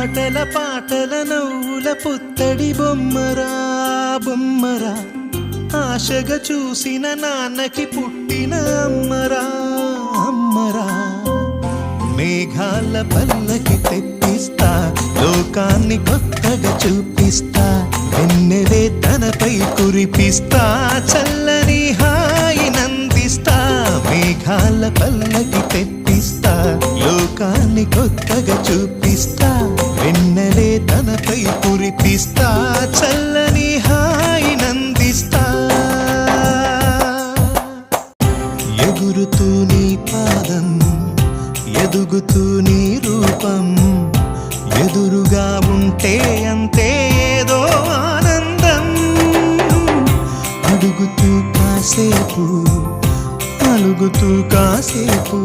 ఆటల పాటల నవ్వుల పుత్తడి బొమ్మరా బొమ్మరా, ఆశగా చూసిన నాన్నకి పుట్టిన అమ్మరా అమ్మరా. మేఘాల పల్లకి తెప్పిస్తా, లోకాన్ని కొత్తగా చూపిస్తా, వెన్నెలే తనపై కురిపిస్తా, చల్లని హాయి నందిస్తా. మేఘాల పల్లకి తెప్పిస్తా, లోకాన్ని కొత్తగా చూపిస్తా, వెన్నెలే తనపై కురిపిస్తా, చల్లని హాయి నందిస్తా. ఎగురుతూ నీ పాదం, ఎదుగుతూ నీ రూపం, ఎదురుగా ఉంటే అంతే ఏదో ఆనందం. అడుగుతూ కాసేపు, అలుగుతూ కాసేపు,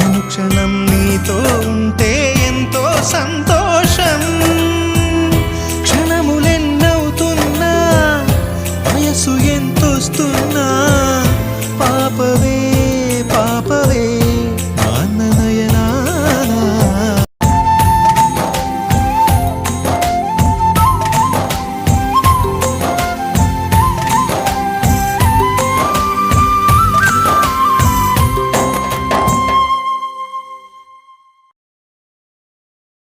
అనుక్షణం నీతో ఉంటే ఎంతో సంతోషం. క్షణములెన్నవుతున్నా, వయసు ఎంతొస్తున్నా, పాపవే